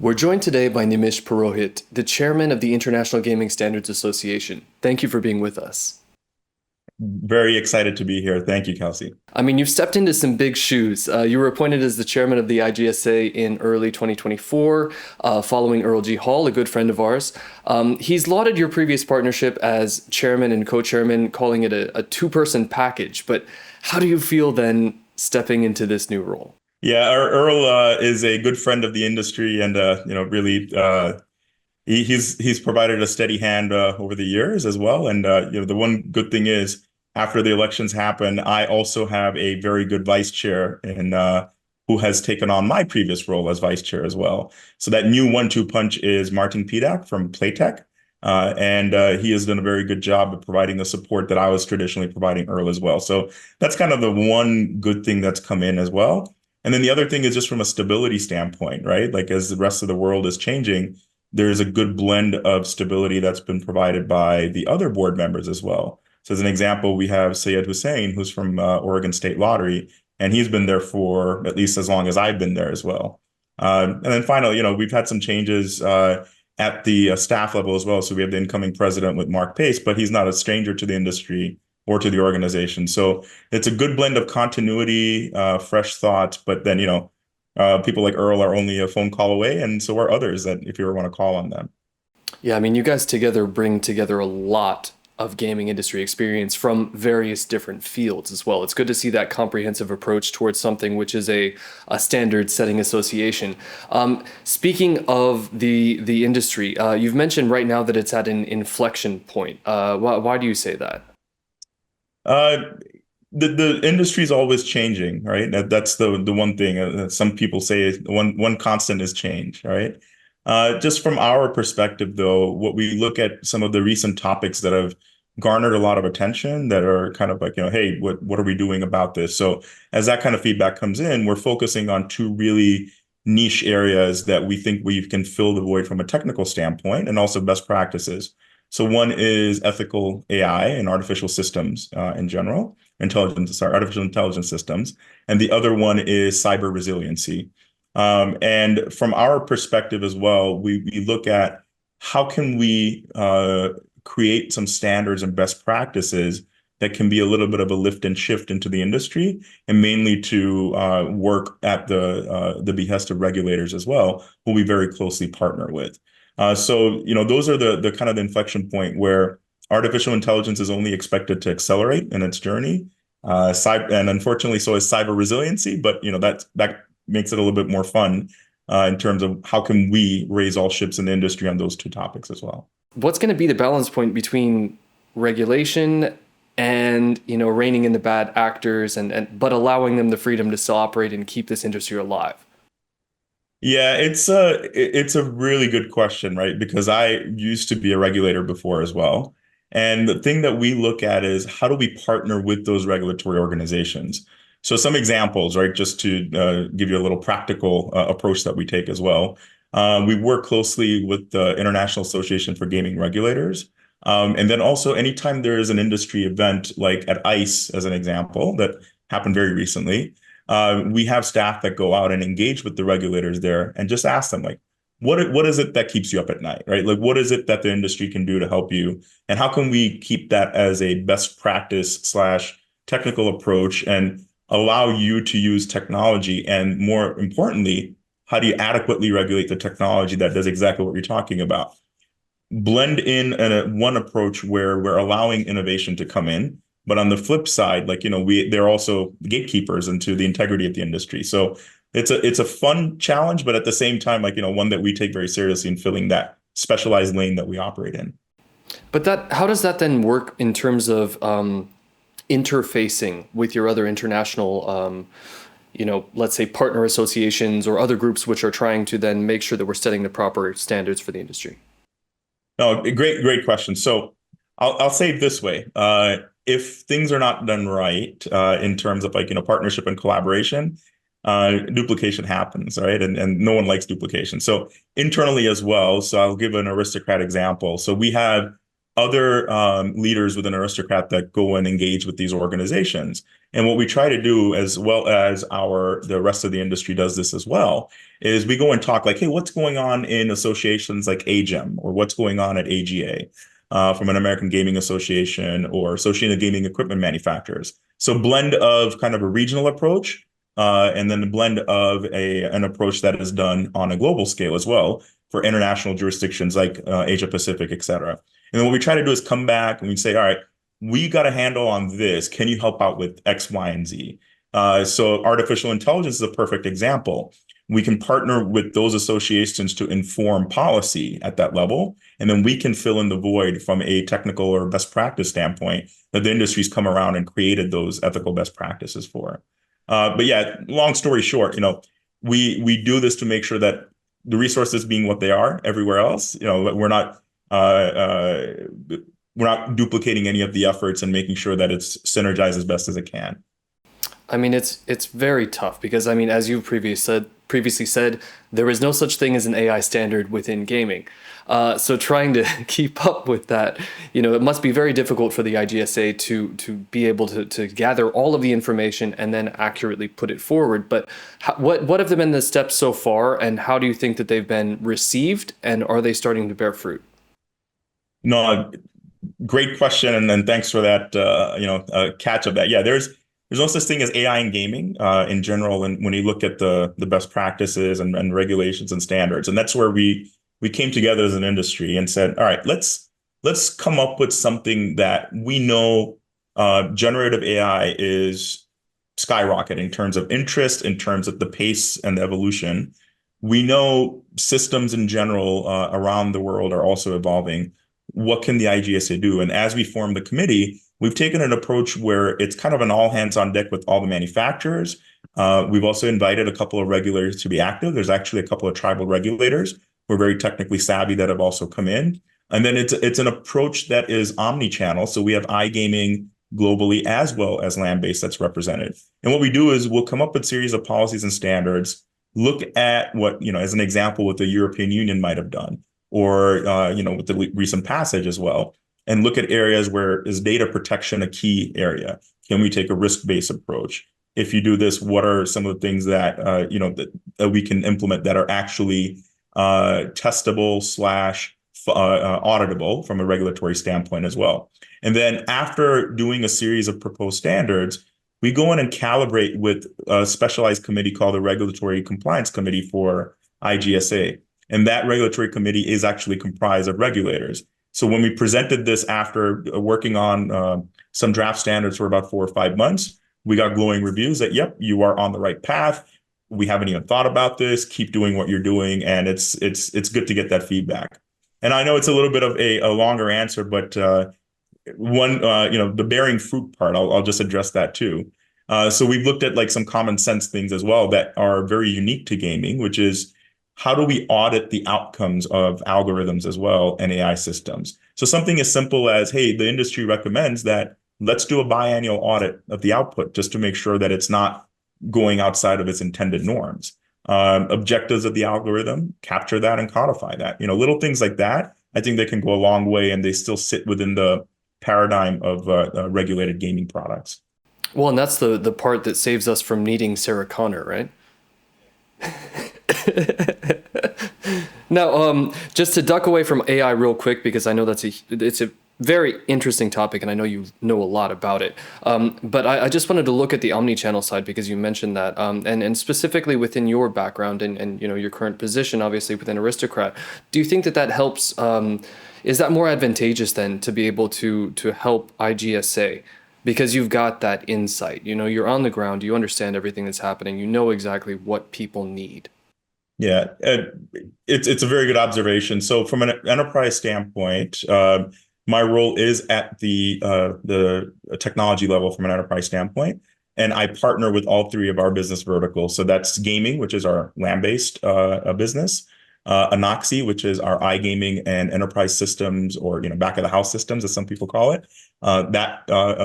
We're joined today by Nimish Purohit, the chairman of the International Gaming Standards Association. Thank you for being with us. Very excited to be here. Thank you, Kelsey. I mean, you've stepped into some big shoes. You were appointed as the chairman of the IGSA in early 2024, following Earl G. Hall, a good friend of ours. He's lauded your previous partnership as chairman and co-chairman, calling it a two-person package. But how do you feel then stepping into this new role? Yeah, Earl is a good friend of the industry, and really, he's provided a steady hand over the years as well. And the one good thing is, after the elections happen, I also have a very good vice chair, and who has taken on my previous role as vice chair as well. So that new one-two punch is Martin Pidak from Playtech. And he has done a very good job of providing the support that I was traditionally providing Earl as well. So that's kind of the one good thing that's come in as well. And then the other thing is just from a stability standpoint, right? Like as the rest of the world is changing, there's a good blend of stability that's been provided by the other board members as well. So as an example, we have Syed Hussein, who's from Oregon State Lottery, and he's been there for at least as long as I've been there as well. And then finally, we've had some changes at the staff level as well. So we have the incoming president with Mark Pace, but he's not a stranger to the industry or to the organization. So it's a good blend of continuity, fresh thoughts, but then, people like Earl are only a phone call away. And so are others that if you ever want to call on them. Yeah, I mean, you guys together bring together a lot of gaming industry experience from various different fields as well. It's good to see that comprehensive approach towards something which is a standard setting association. Speaking of the industry, you've mentioned right now that it's at an inflection point. Why do you say that? Uh, the industry is always changing, right? That's the one thing some people say one constant is change, right? Just from our perspective, though, what we look at some of the recent topics that have garnered a lot of attention that are kind of like, hey, what are we doing about this? So as that kind of feedback comes in, we're focusing on two really niche areas that we think we can fill the void from a technical standpoint and also best practices. So one is ethical AI and artificial systems in general, artificial intelligence systems. And the other one is cyber resiliency. And from our perspective as well, we look at how can we create some standards and best practices that can be a little bit of a lift and shift into the industry, and mainly to work at the behest of regulators as well, who we very closely partner with. So those are the kind of the inflection point where artificial intelligence is only expected to accelerate in its journey. And unfortunately, so is cyber resiliency, but that makes it a little bit more fun in terms of how can we raise all ships in the industry on those two topics as well. What's going to be the balance point between regulation and reining in the bad actors but allowing them the freedom to still operate and keep this industry alive? Yeah, it's a really good question, right? Because I used to be a regulator before as well. And the thing that we look at is how do we partner with those regulatory organizations? So some examples, right? Just to give you a little practical approach that we take as well. We work closely with the International Association for Gaming Regulators. And then also anytime there is an industry event like at ICE, as an example, that happened very recently, we have staff that go out and engage with the regulators there and just ask them, like, what is it that keeps you up at night, right? Like, what is it that the industry can do to help you? And how can we keep that as a best practice slash technical approach and allow you to use technology? And more importantly, how do you adequately regulate the technology that does exactly what you're talking about? Blend in one approach where we're allowing innovation to come in. But on the flip side, like, they're also gatekeepers into the integrity of the industry. So it's a fun challenge, but at the same time, like, one that we take very seriously in filling that specialized lane that we operate in. But how does that then work in terms of interfacing with your other international, let's say partner associations or other groups which are trying to then make sure that we're setting the proper standards for the industry? No, great question. So I'll say it this way. If things are not done right in terms of partnership and collaboration, duplication happens, right? And no one likes duplication. So internally as well. So I'll give an aristocrat example. So we have other leaders within Aristocrat that go and engage with these organizations. And what we try to do, as well as the rest of the industry does this as well, is we go and talk like, hey, what's going on in associations like AGEM, or what's going on at AGA, from an American Gaming Association, or Associated Gaming Equipment Manufacturers. So blend of kind of a regional approach, and then a blend of an approach that is done on a global scale as well for international jurisdictions like Asia Pacific, et cetera. And then what we try to do is come back and we say, all right, we got a handle on this. Can you help out with X, Y, and Z? So artificial intelligence is a perfect example. We can partner with those associations to inform policy at that level, and then we can fill in the void from a technical or best practice standpoint that the industry's come around and created those ethical best practices for. But yeah, long story short, we do this to make sure that the resources being what they are everywhere else, we're not duplicating any of the efforts and making sure that it's synergized as best as it can. I mean, it's very tough because I mean, as you previously said, there is no such thing as an AI standard within gaming. So trying to keep up with that, it must be very difficult for the IGSA to be able to gather all of the information and then accurately put it forward. But what have been the steps so far, and how do you think that they've been received, and are they starting to bear fruit? No, great question, and then thanks for that. Catch of that. Yeah, there's no such thing as AI in gaming in general, and when you look at the best practices and regulations and standards, and that's where we came together as an industry and said, all right, let's come up with something that we know generative AI is skyrocketing in terms of interest, in terms of the pace and the evolution. We know systems in general around the world are also evolving. What can the IGSA do? And as we form the committee, we've taken an approach where it's kind of an all hands on deck with all the manufacturers. We've also invited a couple of regulators to be active. There's actually a couple of tribal regulators who are very technically savvy that have also come in. And then it's an approach that is omni-channel. So we have iGaming globally as well as land-based that's represented. And what we do is we'll come up with a series of policies and standards, look at what, as an example, what the European Union might have done, or, with the recent passage as well, and look at areas where is data protection a key area? Can we take a risk-based approach? If you do this, what are some of the things that, that we can implement that are actually testable / auditable from a regulatory standpoint as well? And then after doing a series of proposed standards, we go in and calibrate with a specialized committee called the Regulatory Compliance Committee for IGSA. And that regulatory committee is actually comprised of regulators. So when we presented this after working on some draft standards for about 4 or 5 months, we got glowing reviews that, yep, you are on the right path. We haven't even thought about this. Keep doing what you're doing. And it's good to get that feedback. And I know it's a little bit of a longer answer, but the bearing fruit part, I'll just address that too. So we've looked at like some common sense things as well that are very unique to gaming, which is how do we audit the outcomes of algorithms as well and AI systems? So something as simple as, hey, the industry recommends that let's do a biannual audit of the output just to make sure that it's not going outside of its intended norms. Objectives of the algorithm, capture that and codify that. Little things like that, I think they can go a long way, and they still sit within the paradigm of regulated gaming products. Well, and that's the part that saves us from needing Sarah Connor, right? Now, just to duck away from AI real quick, because I know it's a very interesting topic, and I know you know a lot about it. But I just wanted to look at the omni-channel side because you mentioned that, and specifically within your background and your current position, obviously within Aristocrat. Do you think that helps? Is that more advantageous then to be able to help IGSA? Because you've got that insight, you're on the ground, you understand everything that's happening, you know exactly what people need. Yeah, it's a very good observation. So from an enterprise standpoint, my role is at the technology level from an enterprise standpoint, and I partner with all 3 of our business verticals. So that's gaming, which is our land-based business, Anoxi, which is our iGaming and enterprise systems, or back of the house systems, as some people call it, that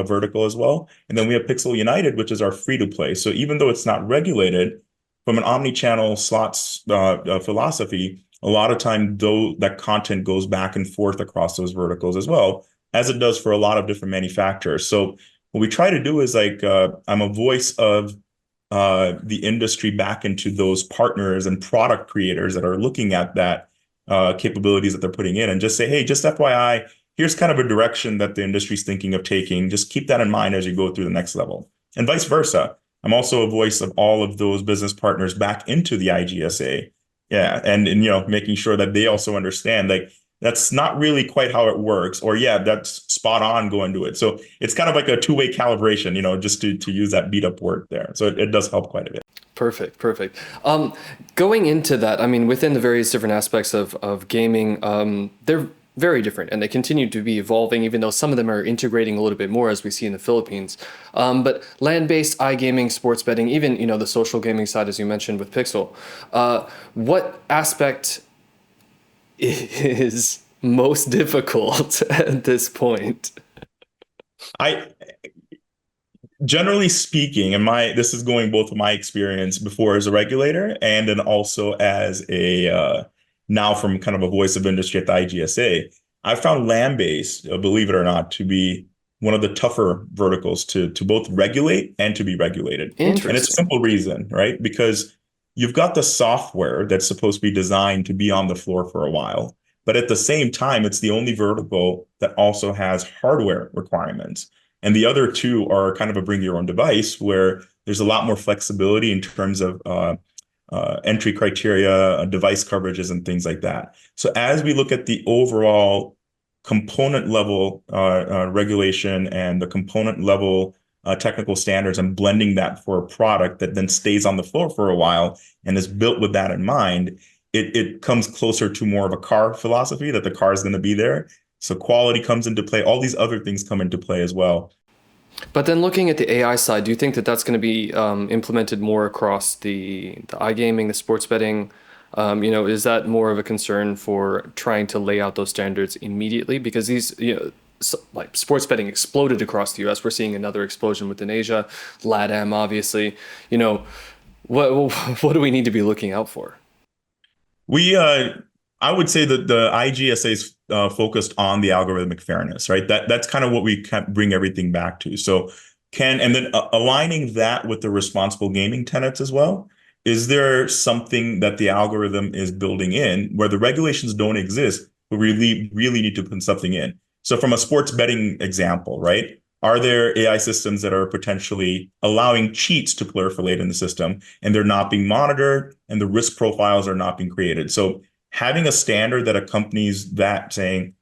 vertical as well. And then we have Pixel United, which is our free-to-play. So even though it's not regulated, from an omni-channel slots philosophy, a lot of time though that content goes back and forth across those verticals as well, as it does for a lot of different manufacturers. So what we try to do is like I'm a voice of the industry back into those partners and product creators that are looking at that capabilities that they're putting in, and just say, hey, just FYI, here's kind of a direction that the industry's thinking of taking. Just keep that in mind as you go through the next level, and vice versa. I'm also a voice of all of those business partners back into the IGSA. Yeah, and making sure that they also understand like that's not really quite how it works, or yeah, that's spot on, go into it. So it's kind of like a two-way calibration, just to use that beat up word there. So it does help quite a bit. Perfect, perfect. Going into that, I mean, within the various different aspects of gaming, they're very different and they continue to be evolving, even though some of them are integrating a little bit more as we see in the Philippines. But land-based iGaming, sports betting, even, the social gaming side, as you mentioned with Pixel, what aspect is most difficult at this point? I Generally speaking, and this is going both of my experience before as a regulator and then also as a now from kind of a voice of industry at the IGSA. I found land-based, believe it or not, to be one of the tougher verticals to both regulate and to be regulated. And it's a Interesting. simple reason, right? Because you've got the software that's supposed to be designed to be on the floor for a while, but at the same time, it's the only vertical that also has hardware requirements. And the other two are kind of a bring your own device where there's a lot more flexibility in terms of entry criteria, device coverages, and things like that. So as we look at the overall component level regulation and the component level technical standards and blending that for a product that then stays on the floor for a while and is built with that in mind, it comes closer to more of a car philosophy that the car is going to be there. So quality comes into play. All these other things come into play as well. But then looking at the AI side, do you think that that's going to be implemented more across the iGaming, the sports betting? Is that more of a concern for trying to lay out those standards immediately? Because these, like sports betting exploded across the US. We're seeing another explosion within Asia, LATAM, obviously. What what do we need to be looking out for? We, I would say that the IGSA is focused on the algorithmic fairness, right? That's kind of what we can bring everything back to. So and then aligning that with the responsible gaming tenets as well. Is there something that the algorithm is building in where the regulations don't exist, but we really need to put something in? So from a sports betting example, right? Are there AI systems that are potentially allowing cheats to proliferate in the system and they're not being monitored and the risk profiles are not being created? So having a standard that accompanies that, saying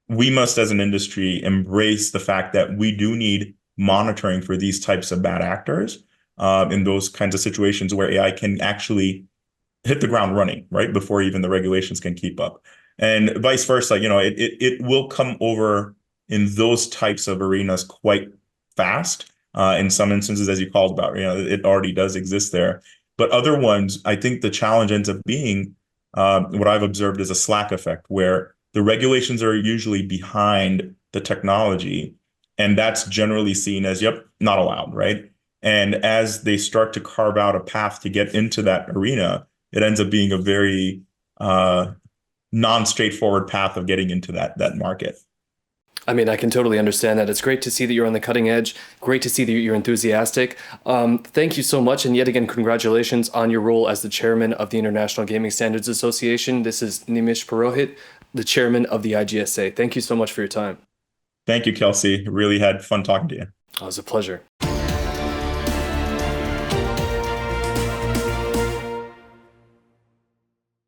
we must as an industry embrace the fact that we do need monitoring for these types of bad actors in those kinds of situations where AI can actually hit the ground running, right? Before even the regulations can keep up. And vice versa, it will come over in those types of arenas quite fast. In some instances, as you called about, it already does exist there. But other ones, I think the challenge ends up being what I've observed is a slack effect where the regulations are usually behind the technology. And that's generally seen as, yep, not allowed, right? And as they start to carve out a path to get into that arena, it ends up being a very non-straightforward path of getting into that market. I mean, I can totally understand that. It's great to see that you're on the cutting edge. Great to see that you're enthusiastic. Thank you so much. And yet again, congratulations on your role as the chairman of the International Gaming Standards Association. This is Nimish Purohit, the chairman of the IGSA. Thank you so much for your time. Thank you, Kelsey. Really had fun talking to you. It was a pleasure.